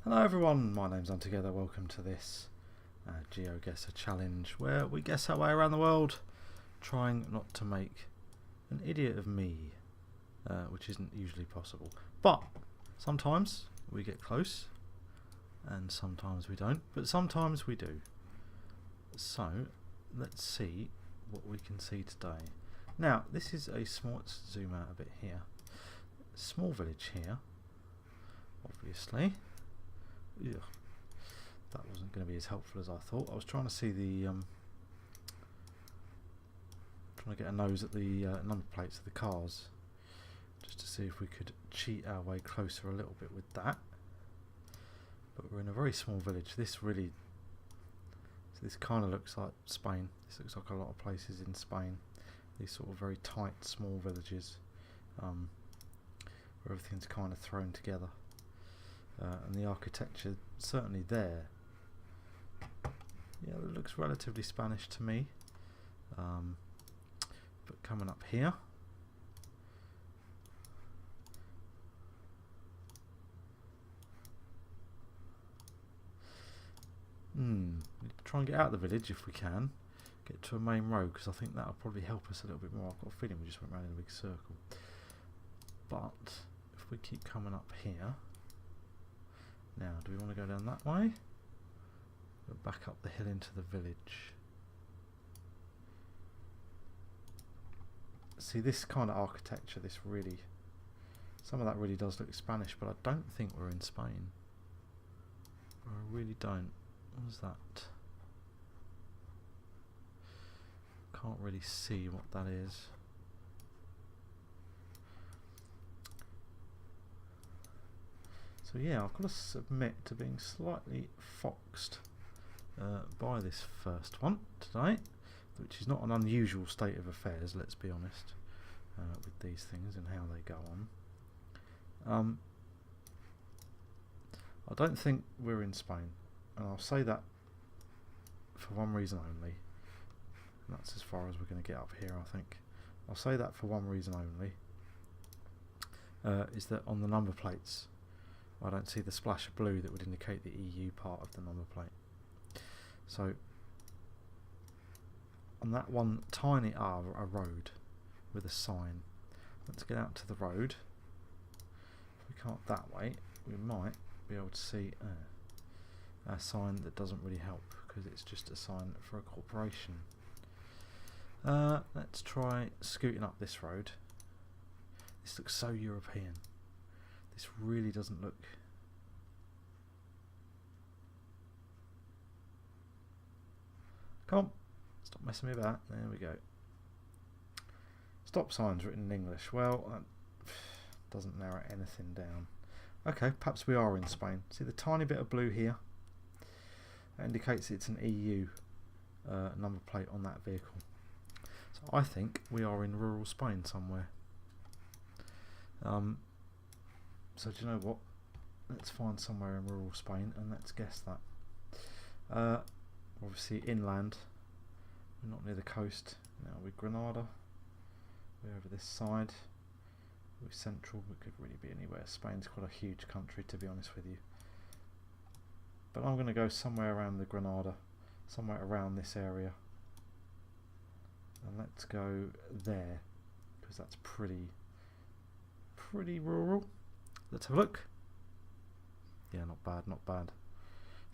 Hello everyone, my name's Untogether. Welcome to this Geoguessr challenge where we guess our way around the world, trying not to make an idiot of me, which isn't usually possible. But sometimes we get close and sometimes we don't, but sometimes we do. So let's see what we can see today. Now this is a small, let's zoom out a bit here, small village here, obviously. Ugh, that wasn't going to be as helpful as I thought. I was trying to see the trying to get a nose at the number plates of the cars, just to see if we could cheat our way closer a little bit with that. But we're in a very small village. This kind of looks like Spain. This looks like a lot of places in Spain. These sort of very tight, small villages, where everything's kind of thrown together. And the architecture certainly there. Yeah, it looks relatively Spanish to me. But coming up here, try and get out of the village if we can. Get to a main road, because I think that'll probably help us a little bit more. I've got a feeling we just went around in a big circle. But if we keep coming up here. Now, do we want to go down that way? Go back up the hill into the village. See, this kind of architecture, some of that really does look Spanish, but I don't think we're in Spain. I really don't. What was that? Can't really see what that is. So yeah, I've got to submit to being slightly foxed by this first one today, which is not an unusual state of affairs, let's be honest, with these things and how they go on. I don't think we're in Spain, and I'll say that for one reason only, and that's as far as we're going to get up here, I think. I'll say that for one reason only, is that on the number plates I don't see the splash of blue that would indicate the EU part of the number plate. So on that one tiny a road with a sign, let's get out to the road. If we can't that way, we might be able to see a sign that doesn't really help, because it's just a sign for a corporation. Let's try scooting up this road. This looks so European. This really doesn't look... Come on, stop messing me about. There we go. Stop signs written in English. Well, that doesn't narrow anything down. Okay, perhaps we are in Spain. See the tiny bit of blue here? That indicates it's an EU number plate on that vehicle. So I think we are in rural Spain somewhere. So do you know what? Let's find somewhere in rural Spain and let's guess that. Obviously inland. We're not near the coast. Now we're Granada. We're over this side. We're central. We could really be anywhere. Spain's quite a huge country, to be honest with you. But I'm going to go somewhere around the Granada. Somewhere around this area. And let's go there, because that's pretty rural. Let's have a look. Yeah, not bad, not bad.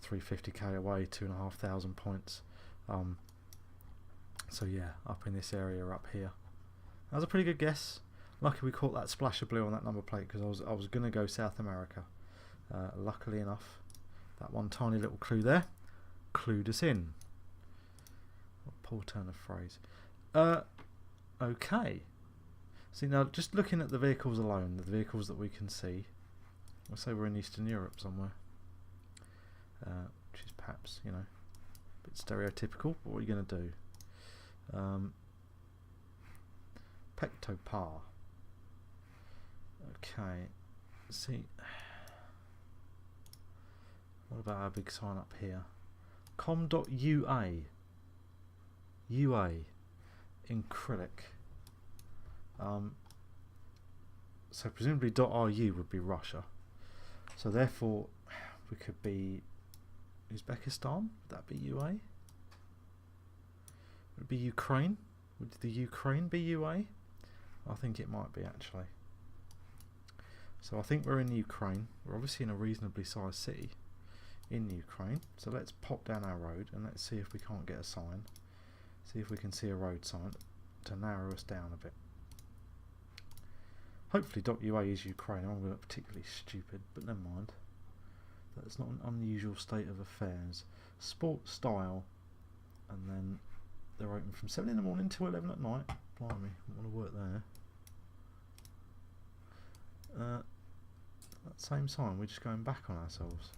350k away, 2,500 points. So yeah, up in this area, up here. That was a pretty good guess. Lucky we caught that splash of blue on that number plate, because I was going to go South America. Luckily enough, that one tiny little clue there clued us in. What a poor turn of phrase. Okay. See, now just looking at the vehicles alone, the vehicles that we can see, I'll say we're in Eastern Europe somewhere, which is perhaps, you know, a bit stereotypical, but what are you going to do? Pectopar. Okay, see, what about our big sign up here? com.ua. UA in Acrylic. So presumably .ru would be Russia. So therefore We could be Uzbekistan. Would that be UA? Would it be Ukraine? Would the Ukraine be UA? I think it might be actually. So I think we're in Ukraine. We're obviously in a reasonably sized city in Ukraine. So let's pop down our road and let's see if we can't get a sign. See if we can see a road sign to narrow us down a bit. Hopefully .ua is Ukraine. I'm going to look particularly stupid, but never mind. That's not an unusual state of affairs. Sport style, and then they're open from 7 in the morning till 11 at night. Blimey, I want to work there. That same sign, we're just going back on ourselves.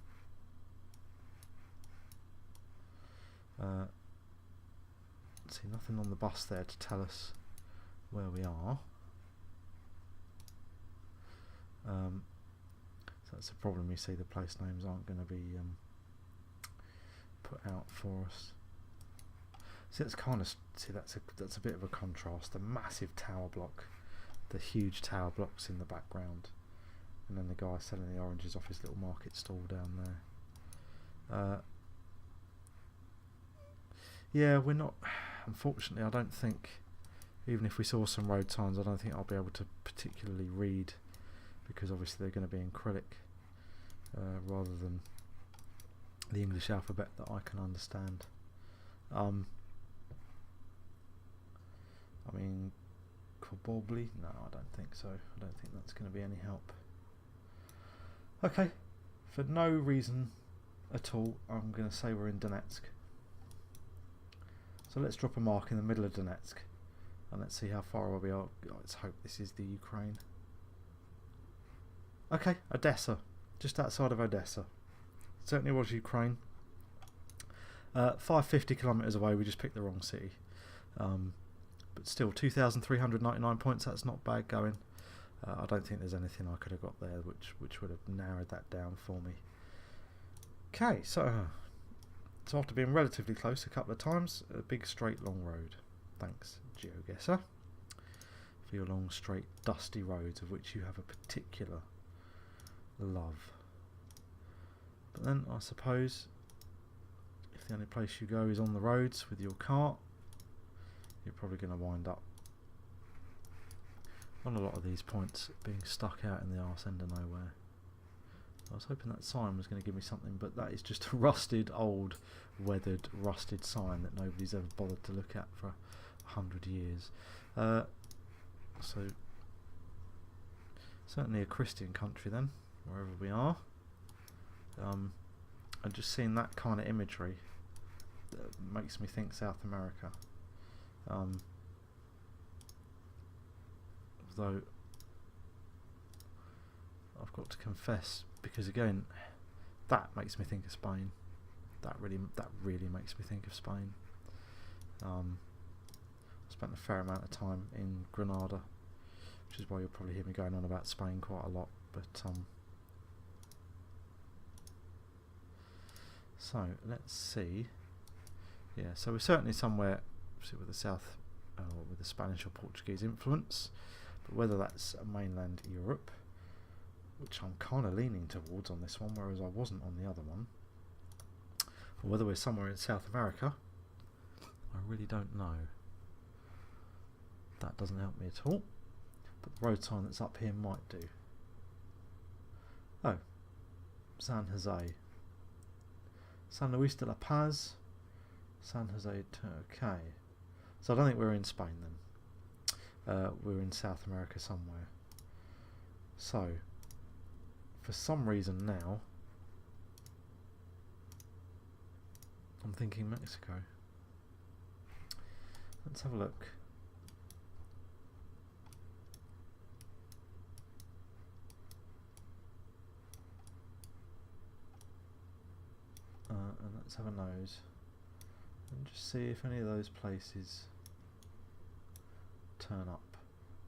See, nothing on the bus there to tell us where we are. So that's the problem. You see, the place names aren't going to be put out for us. See, that's kind of that's a bit of a contrast. The massive tower block, the huge tower blocks in the background, and then the guy selling the oranges off his little market stall down there. Yeah, we're not. Unfortunately, I don't think. Even if we saw some road signs, I don't think I'll be able to particularly read, because obviously they're going to be in Cyrillic rather than the English alphabet that I can understand. I mean, probably no, I don't think so. I don't think that's going to be any help. Okay, for no reason at all, I'm going to say we're in Donetsk. So let's drop a mark in the middle of Donetsk, and let's see how far away we are. Let's hope this is the Ukraine. Okay, Odessa, just outside of Odessa. Certainly was Ukraine. 550 kilometres away. We just picked the wrong city, but still 2,399 points. That's not bad going. I don't think there's anything I could have got there which would have narrowed that down for me. Okay, so after being relatively close a couple of times, a big straight long road. Thanks, Geoguessr, for your long straight dusty roads, of which you have a particular love. But then I suppose if the only place you go is on the roads with your cart, you're probably going to wind up on a lot of these points being stuck out in the arse end of nowhere. I was hoping that sign was going to give me something, but that is just a rusted, old, weathered, rusted sign that nobody's ever bothered to look at for 100 years. So certainly a Christian country then, wherever we are. And just seeing that kind of imagery makes me think South America. Though I've got to confess, because again, that makes me think of Spain. That really makes me think of Spain. I spent a fair amount of time in Granada, which is why you'll probably hear me going on about Spain quite a lot. But so let's see. Yeah, so we're certainly somewhere with the South, with the Spanish or Portuguese influence. But whether that's mainland Europe, which I'm kind of leaning towards on this one, whereas I wasn't on the other one, or whether we're somewhere in South America, I really don't know. That doesn't help me at all, but the road sign that's up here might do. Oh, San Jose. San Luis de la Paz, San Jose, okay. So I don't think we're in Spain then. We're in South America somewhere. So, for some reason now, I'm thinking Mexico. Let's have a look. And let's have a nose and just see if any of those places turn up.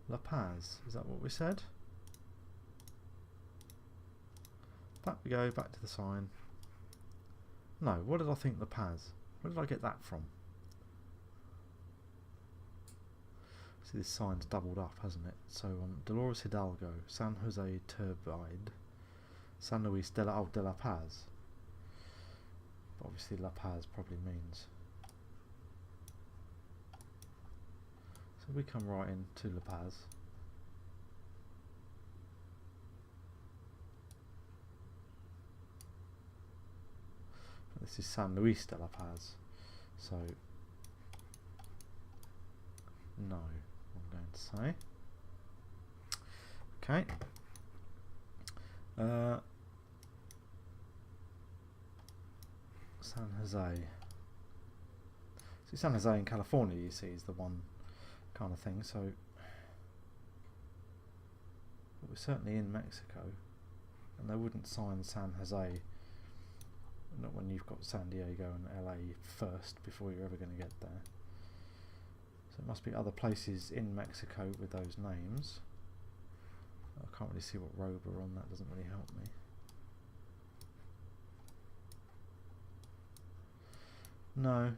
La Paz, is that what we said? Back we go, back to the sign. No, what did I think La Paz? Where did I get that from? See, this sign's doubled up, hasn't it? So Dolores Hidalgo, San Jose Turbide, San Luis de la Paz. Obviously La Paz probably means. So we come right into La Paz. This is San Luis de La Paz. So no, I'm going to say. Okay. San Jose. See, San Jose in California, you see, is the one kind of thing. So we're certainly in Mexico, and they wouldn't sign San Jose. Not when you've got San Diego and LA first before you're ever going to get there. So it must be other places in Mexico with those names. I can't really see what road we're on, that doesn't really help me. No.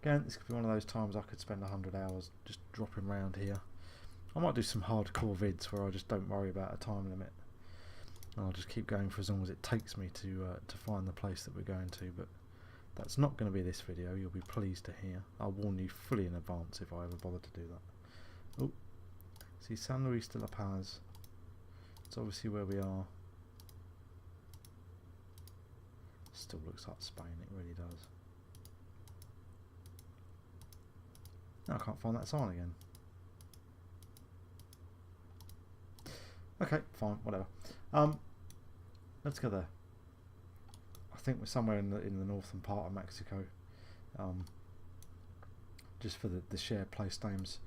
Again, this could be one of those times I could spend 100 hours just dropping around here. I might do some hardcore vids where I just don't worry about a time limit. And I'll just keep going for as long as it takes me to find the place that we're going to, but that's not going to be this video, you'll be pleased to hear. I'll warn you fully in advance if I ever bother to do that. Oh, see San Luis de La Paz. It's obviously where we are. Still looks like Spain, it really does. No, I can't find that sign again. Okay, fine, whatever. Let's go there. I think we're somewhere in the northern part of Mexico. Just for the shared place names,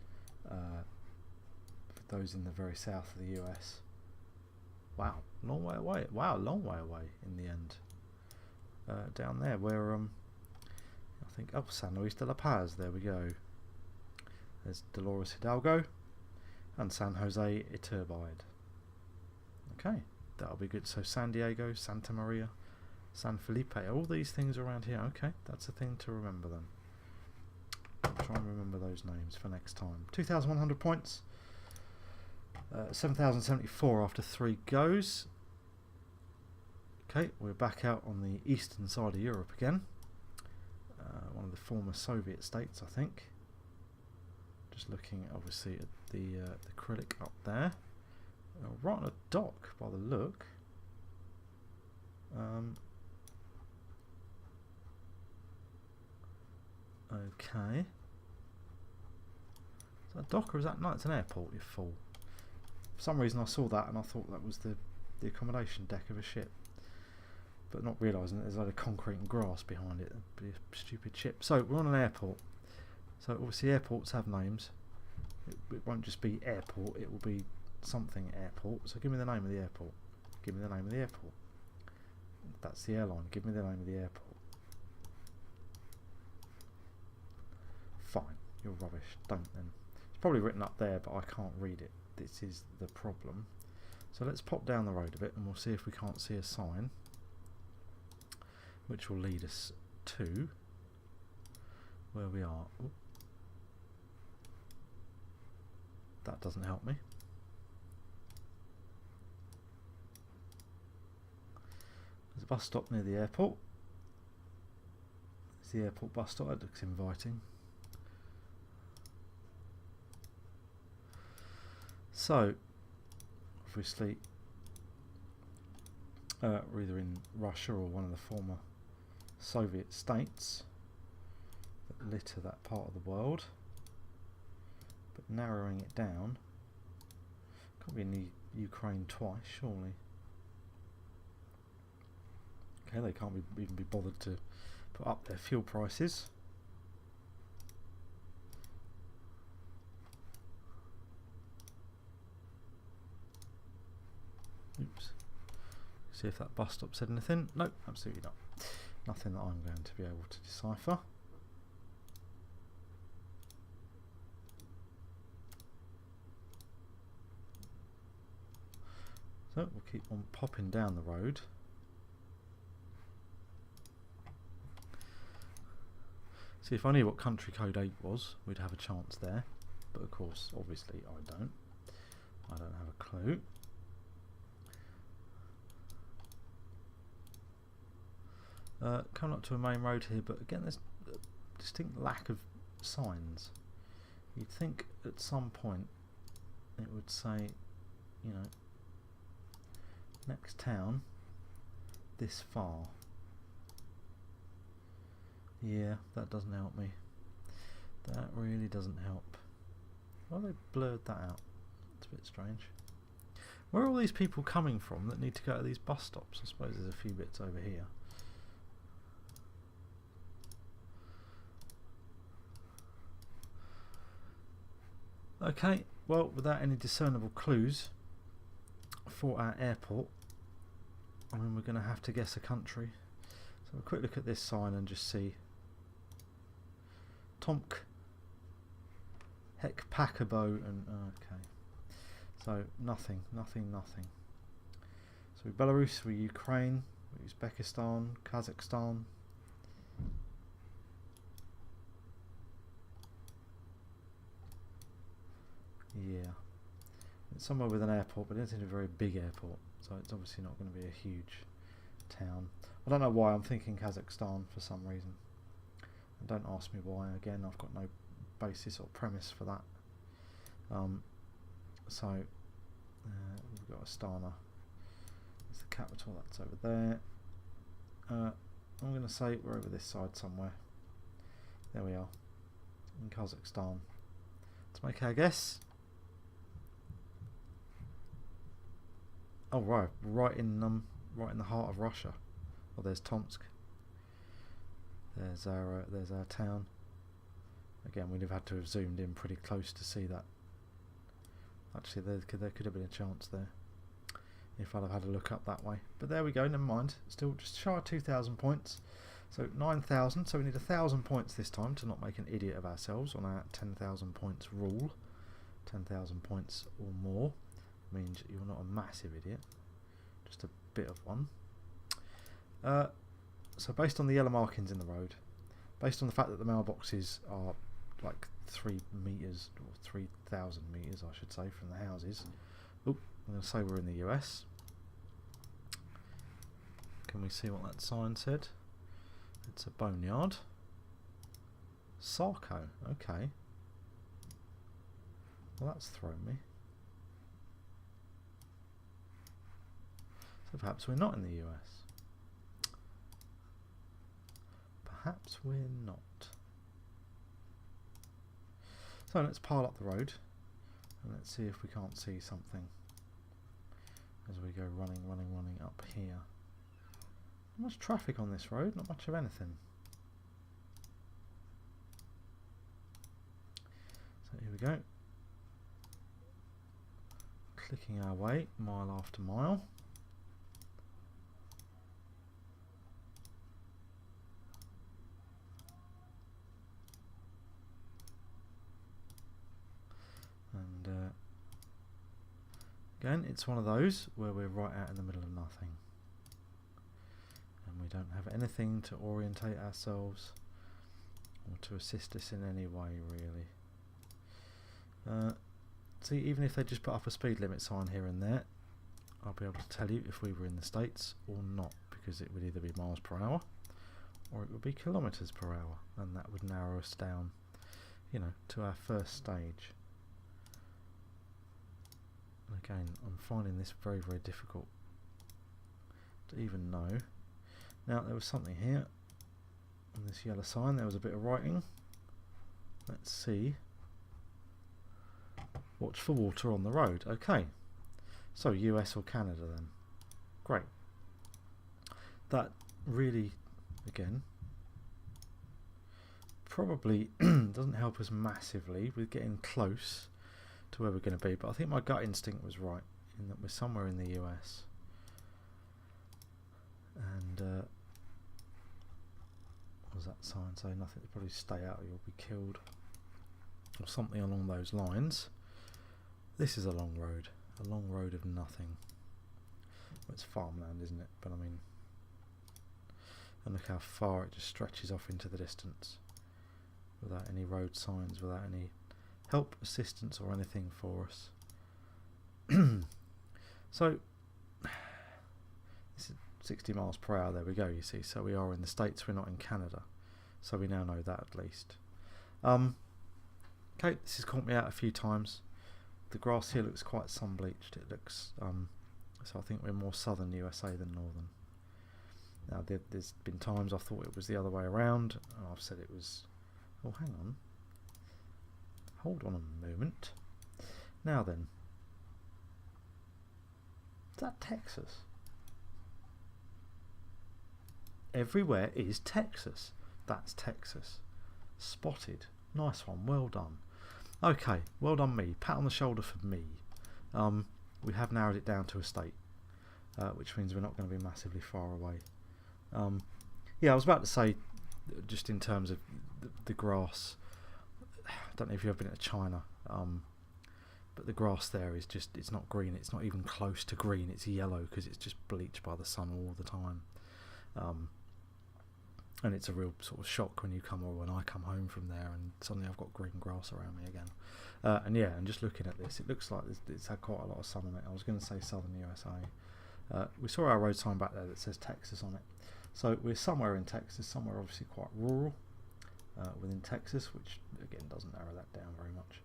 for those in the very south of the US. Wow, long way away. Wow, long way away in the end. Down there where I think San Luis de La Paz. There we go. There's Dolores Hidalgo and San Jose Iturbide. Okay, that'll be good. So San Diego, Santa Maria, San Felipe, all these things around here. Okay, that's a thing to remember then. I'll try and remember those names for next time. 2,100 points. 7,074 after 3 goes. Okay, we're back out on the eastern side of Europe again. One of the former Soviet states, I think. Just looking obviously at the acrylic up there. Right on a dock by the look. Okay. Is that a dock or is that... No, it's an airport, you fool. For some reason I saw that and I thought that was the accommodation deck of a ship. But not realising that there's a lot of concrete and grass behind it. That'd be a stupid ship. So we're on an airport. So obviously airports have names. It won't just be airport, it will be something airport. So give me the name of the airport. Give me the name of the airport. That's the airline. Give me the name of the airport. Fine, you're rubbish. Don't then. It's probably written up there, but I can't read it. This is the problem. So let's pop down the road a bit and we'll see if we can't see a sign which will lead us to where we are. Ooh. That doesn't help me. There's a bus stop near the airport. There's the airport bus stop. That looks inviting. So, obviously, we're either in Russia or one of the former Soviet states that litter that part of the world. But narrowing it down, can't be in the Ukraine twice, surely. Okay, they can't even be bothered to put up their fuel prices. Oops. See if that bus stop said anything. Nope, absolutely not. Nothing that I'm going to be able to decipher. So we'll keep on popping down the road. See, if I knew what country code 8 was, we'd have a chance there. But of course, obviously, I don't. I don't have a clue. Coming up to a main road here, but again there's a distinct lack of signs. You'd think at some point it would say, you know, next town this far. Yeah, that doesn't help me. That really doesn't help. Well, they blurred that out. It's a bit strange. Where are all these people coming from that need to go to these bus stops? I suppose there's a few bits over here. Okay, well, without any discernible clues for our airport, I mean, we're going to have to guess a country. So a quick look at this sign and just see. Tomk, Hek Pakabo, and okay. So nothing. So we're Belarus, we're Ukraine, we're Uzbekistan, Kazakhstan. Yeah, it's somewhere with an airport, but it's in a very big airport, so it's obviously not going to be a huge town. I don't know why I'm thinking Kazakhstan for some reason. And don't ask me why. Again, I've got no basis or premise for that. So we've got Astana. It's the capital. That's over there. I'm going to say we're over this side somewhere. There we are, in Kazakhstan. Let's make our guess. Oh right in the heart of Russia. Oh, there's Tomsk. There's our town. Again, we'd have had to have zoomed in pretty close to see that. Actually, there could have been a chance there if I'd have had a look up that way. But there we go. Never mind. Still just shy of 2,000 points. So 9,000. So we need 1,000 points this time to not make an idiot of ourselves on our 10,000 points rule. 10,000 points or more means you're not a massive idiot, just a bit of one. So based on the yellow markings in the road, based on the fact that the mailboxes are like 3 meters or 3,000 meters, I should say, from the houses. Oop, I'm going to say we're in the US. Can we see what that sign said? It's a boneyard. Sarko, okay. Well, that's thrown me. So perhaps we're not in the US. Perhaps we're not. So let's pile up the road and let's see if we can't see something as we go running up here. Not much traffic on this road, not much of anything. So here we go. Clicking our way mile after mile. And again, it's one of those where we're right out in the middle of nothing. And we don't have anything to orientate ourselves or to assist us in any way, really. See, even if they just put up a speed limit sign here and there, I'll be able to tell you if we were in the States or not, because it would either be miles per hour or it would be kilometres per hour, and that would narrow us down, you know, to our first stage. And again, I'm finding this very, very difficult to even know. Now, there was something here on this yellow sign. There was a bit of writing. Let's see. Watch for water on the road. Okay. So, US or Canada then. Great. That really, again, probably doesn't help us massively with getting close to where we're going to be, but I think my gut instinct was right in that we're somewhere in the US. And what does that sign say? Nothing to probably stay out or you'll be killed, or something along those lines. This is a long road of nothing. Well, it's farmland, isn't it? But I mean, and look how far it just stretches off into the distance without any road signs, without any help, assistance or anything for us. So this is 60 miles per hour. There we go, you see. So we are in the States, we're not in Canada. So we now know that at least. Okay, this has caught me out a few times. The grass here looks quite sun-bleached. It looks, so I think we're more southern USA than northern. Now there's been times I thought it was the other way around, and I've said it was... Oh, hang on. Hold on a moment. Now then. Is that Texas? Everywhere is Texas. That's Texas. Spotted. Nice one. Well done. Okay. Well done me. Pat on the shoulder for me. We have narrowed it down to a state, which means we're not going to be massively far away. Yeah, I was about to say, just in terms of the grass, I don't know if you've ever been to China, but the grass there is just, it's not green, it's not even close to green, it's yellow because it's just bleached by the sun all the time. And it's a real sort of shock when you come, or when I come home from there and suddenly I've got green grass around me again. And yeah, and just looking at this, it looks like it's had quite a lot of sun on it. I was going to say southern USA. We saw our road sign back there that says Texas on it. So we're somewhere in Texas, somewhere obviously quite rural within Texas, which again doesn't narrow that down very much.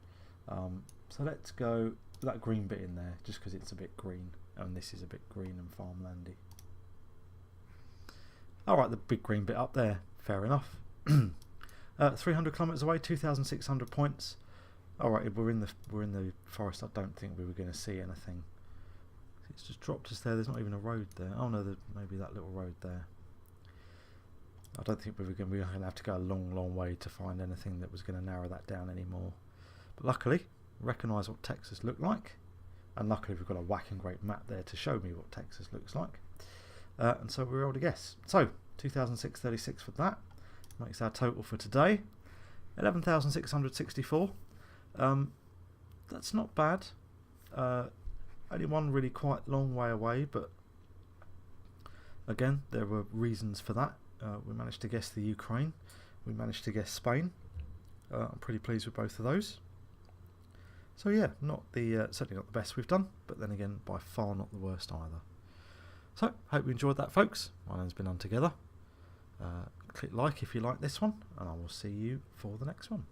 So let's go that green bit in there, just because it's a bit green, and this is a bit green and farmlandy. Alright, the big green bit up there, fair enough. 300 kilometres away, 2,600 points. Alright, we're in the forest. I don't think we were going to see anything. It's just dropped us there. There's not even a road there. Oh no, maybe that little road there. I don't think we were going to have to go a long way to find anything that was going to narrow that down anymore. But luckily, recognise what Texas looked like, and luckily we've got a whacking great map there to show me what Texas looks like. And so we were able to guess. So 2,636 for that makes our total for today 11,664. That's not bad. Only one really quite long way away, but again, there were reasons for that. We managed to guess the Ukraine. We managed to guess Spain. I'm pretty pleased with both of those. So yeah, not the certainly not the best we've done, but then again, by far not the worst either. So, hope you enjoyed that, folks. My name's been Untogether. Click like if you like this one, and I will see you for the next one.